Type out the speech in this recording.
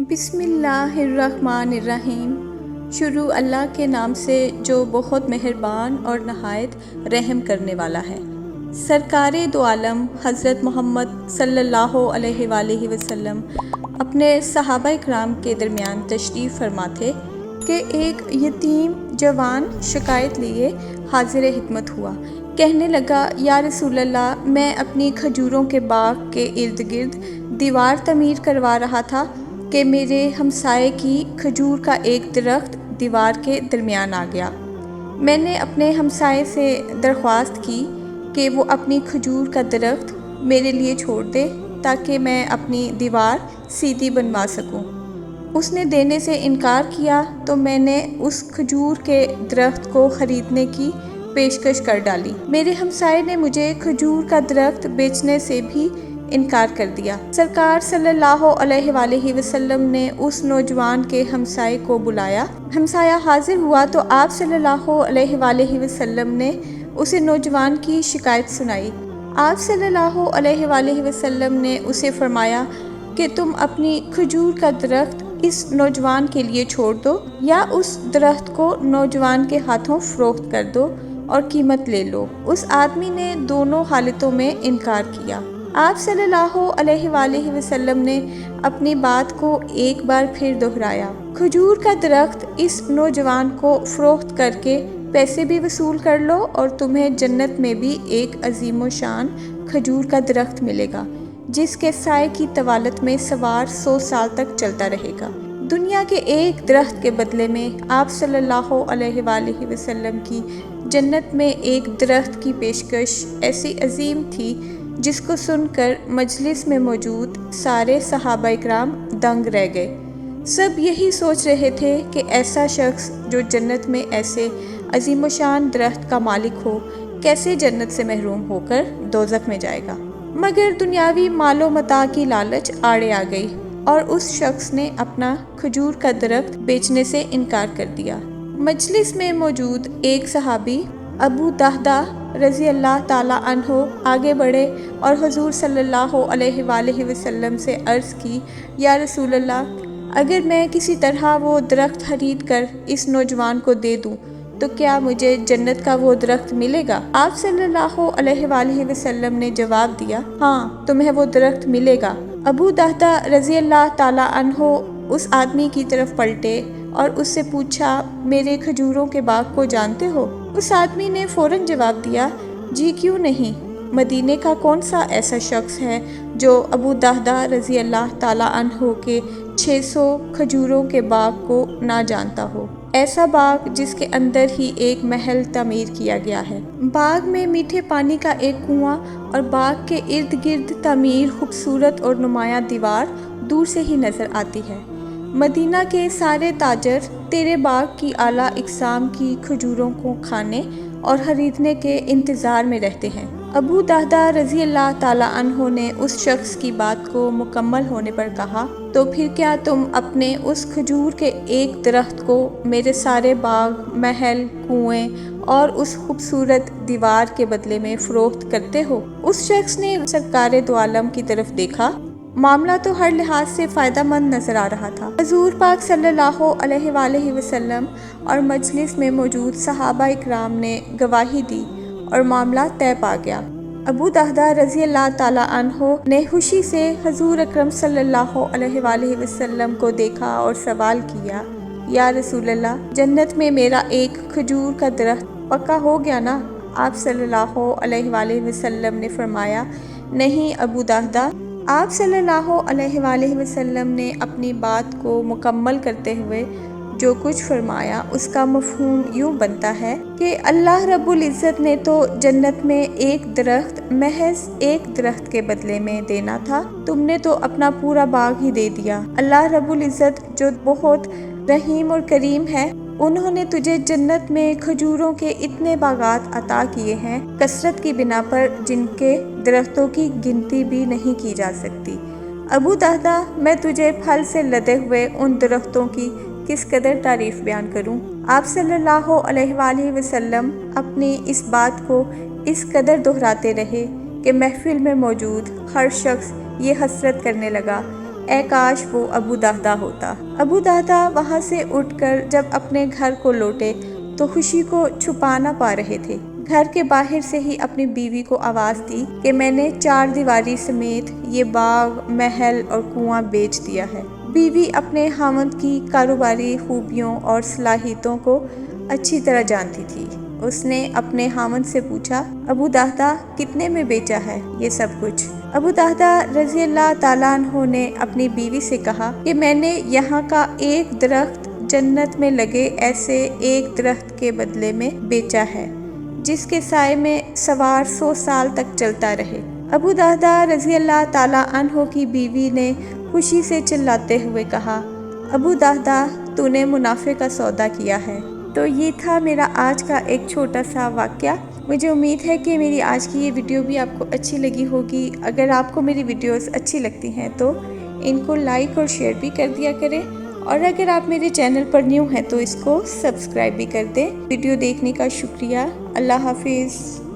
بسم اللہ الرحمن الرحیم۔ شروع اللہ کے نام سے جو بہت مہربان اور نہایت رحم کرنے والا ہے۔ سرکار دو عالم حضرت محمد صلی اللہ علیہ وآلہ وسلم اپنے صحابہ اکرام کے درمیان تشریف فرما تھے کہ ایک یتیم جوان شکایت لیے حاضر حکمت ہوا۔ کہنے لگا، یا رسول اللہ، میں اپنی کھجوروں کے باغ کے ارد گرد دیوار تعمیر کروا رہا تھا کہ میرے ہمسائے کی کھجور کا ایک درخت دیوار کے درمیان آ گیا۔ میں نے اپنے ہمسائے سے درخواست کی کہ وہ اپنی کھجور کا درخت میرے لیے چھوڑ دے تاکہ میں اپنی دیوار سیدھی بنوا سکوں۔ اس نے دینے سے انکار کیا تو میں نے اس کھجور کے درخت کو خریدنے کی پیشکش کر ڈالی۔ میرے ہمسائے نے مجھے کھجور کا درخت بیچنے سے بھی انکار کر دیا۔ سرکار صلی اللہ علیہ وآلہ وسلم نے اس نوجوان کے ہمسائے کو بلایا۔ ہمسایہ حاضر ہوا تو آپ صلی اللہ علیہ وآلہ وسلم نے اسے نوجوان کی شکایت سنائی۔ آپ صلی اللہ علیہ وآلہ وسلم نے اسے فرمایا کہ تم اپنی کھجور کا درخت اس نوجوان کے لیے چھوڑ دو یا اس درخت کو نوجوان کے ہاتھوں فروخت کر دو اور قیمت لے لو۔ اس آدمی نے دونوں حالتوں میں انکار کیا۔ آپ صلی اللہ علیہ وآلہ وسلم نے اپنی بات کو ایک بار پھر دہرایا۔ کھجور کا درخت اس نوجوان کو فروخت کر کے پیسے بھی وصول کر لو اور تمہیں جنت میں بھی ایک عظیم و شان کھجور کا درخت ملے گا جس کے سائے کی طوالت میں سوار 100 سال تک چلتا رہے گا۔ دنیا کے ایک درخت کے بدلے میں آپ صلی اللہ علیہ وآلہ وسلم کی جنت میں ایک درخت کی پیشکش ایسی عظیم تھی جس کو سن کر مجلس میں موجود سارے صحابہ اکرام دنگ رہ گئے۔ سب یہی سوچ رہے تھے کہ ایسا شخص جو جنت میں ایسے عظیم و شان درخت کا مالک ہو کیسے جنت سے محروم ہو کر دوزخ میں جائے گا۔ مگر دنیاوی مال و متاع کی لالچ آڑے آ گئی اور اس شخص نے اپنا کھجور کا درخت بیچنے سے انکار کر دیا۔ مجلس میں موجود ایک صحابی ابو دہدہ رضی اللہ تعالیٰ عنہ آگے بڑھے اور حضور صلی اللہ علیہ وآلہ وسلم سے عرض کی، یا رسول اللہ، اگر میں کسی طرح وہ درخت خرید کر اس نوجوان کو دے دوں تو کیا مجھے جنت کا وہ درخت ملے گا؟ آپ صلی اللہ علیہ وآلہ وسلم نے جواب دیا، ہاں، تمہیں وہ درخت ملے گا۔ ابو دہدہ رضی اللہ تعالیٰ عنہ اس آدمی کی طرف پلٹے اور اس سے پوچھا، میرے کھجوروں کے باغ کو جانتے ہو؟ اس آدمی نے فوراً جواب دیا، جی کیوں نہیں، مدینے کا کون سا ایسا شخص ہے جو ابو دہدہ رضی اللہ تعالیٰ عنہ کے 600 کھجوروں کے باغ کو نہ جانتا ہو؟ ایسا باغ جس کے اندر ہی ایک محل تعمیر کیا گیا ہے، باغ میں میٹھے پانی کا ایک کنواں اور باغ کے ارد گرد تعمیر خوبصورت اور نمایاں دیوار دور سے ہی نظر آتی ہے۔ مدینہ کے سارے تاجر تیرے باغ کی اعلیٰ اقسام کی کھجوروں کو کھانے اور خریدنے کے انتظار میں رہتے ہیں۔ ابو دہدہ رضی اللہ تعالیٰ عنہ نے اس شخص کی بات کو مکمل ہونے پر کہا، تو پھر کیا تم اپنے اس کھجور کے ایک درخت کو میرے سارے باغ، محل، کنویں اور اس خوبصورت دیوار کے بدلے میں فروخت کرتے ہو؟ اس شخص نے سرکار دو عالم کی طرف دیکھا۔ معاملہ تو ہر لحاظ سے فائدہ مند نظر آ رہا تھا۔ حضور پاک صلی اللہ علیہ وآلہ وسلم اور مجلس میں موجود صحابہ اکرام نے گواہی دی اور معاملہ طے پا گیا۔ ابو دہدہ رضی اللہ تعالیٰ عنہ نے خوشی سے حضور اکرم صلی اللہ علیہ وآلہ وسلم کو دیکھا اور سوال کیا، یا رسول اللہ، جنت میں میرا ایک کھجور کا درخت پکا ہو گیا نا؟ آپ صلی اللہ علیہ وآلہ وسلم نے فرمایا، نہیں ابو دہدہ۔ آپ صلی اللہ علیہ وآلہ وسلم نے اپنی بات کو مکمل کرتے ہوئے جو کچھ فرمایا اس کا مفہوم یوں بنتا ہے کہ اللہ رب العزت نے تو جنت میں ایک درخت محض ایک درخت کے بدلے میں دینا تھا، تم نے تو اپنا پورا باغ ہی دے دیا۔ اللہ رب العزت جو بہت رحیم اور کریم ہے، انہوں نے تجھے جنت میں کھجوروں کے اتنے باغات عطا کیے ہیں کثرت کی بنا پر جن کے درختوں کی گنتی بھی نہیں کی جا سکتی۔ ابو دہدہ، میں تجھے پھل سے لدے ہوئے ان درختوں کی کس قدر تعریف بیان کروں؟ آپ صلی اللہ علیہ وآلہ وسلم اپنی اس بات کو اس قدر دہراتے رہے کہ محفل میں موجود ہر شخص یہ حسرت کرنے لگا اے کاش وہ ابو دہدا ہوتا۔ ابو دہدا وہاں سے اٹھ کر جب اپنے گھر کو لوٹے تو خوشی کو چھپا نہ پا رہے تھے۔ گھر کے باہر سے ہی اپنی بیوی کو آواز دی کہ میں نے 4 دیواری سمیت یہ باغ، محل اور کنواں بیچ دیا ہے۔ بیوی اپنے خاوند کی کاروباری خوبیوں اور صلاحیتوں کو اچھی طرح جانتی تھی۔ اس نے اپنے خاوند سے پوچھا، ابو دہدا کتنے میں بیچا ہے یہ سب کچھ؟ ابو دہدا رضی اللہ تعالیٰ عنہ نے اپنی بیوی سے کہا کہ میں نے یہاں کا ایک درخت جنت میں لگے ایسے ایک درخت کے بدلے میں بیچا ہے جس کے سائے میں سوار 100 سال تک چلتا رہے۔ ابو دہدا رضی اللہ تعالیٰ عنہ کی بیوی نے خوشی سے چلاتے ہوئے کہا، ابو دہدا تو نے منافع کا سودا کیا ہے۔ تو یہ تھا میرا آج کا ایک چھوٹا سا واقعہ۔ مجھے امید ہے کہ میری آج کی یہ ویڈیو بھی آپ کو اچھی لگی ہوگی۔ اگر آپ کو میری ویڈیوز اچھی لگتی ہیں تو ان کو لائک اور شیئر بھی کر دیا کریں، اور اگر آپ میرے چینل پر نیو ہیں تو اس کو سبسکرائب بھی کر دیں۔ ویڈیو دیکھنے کا شکریہ۔ اللہ حافظ۔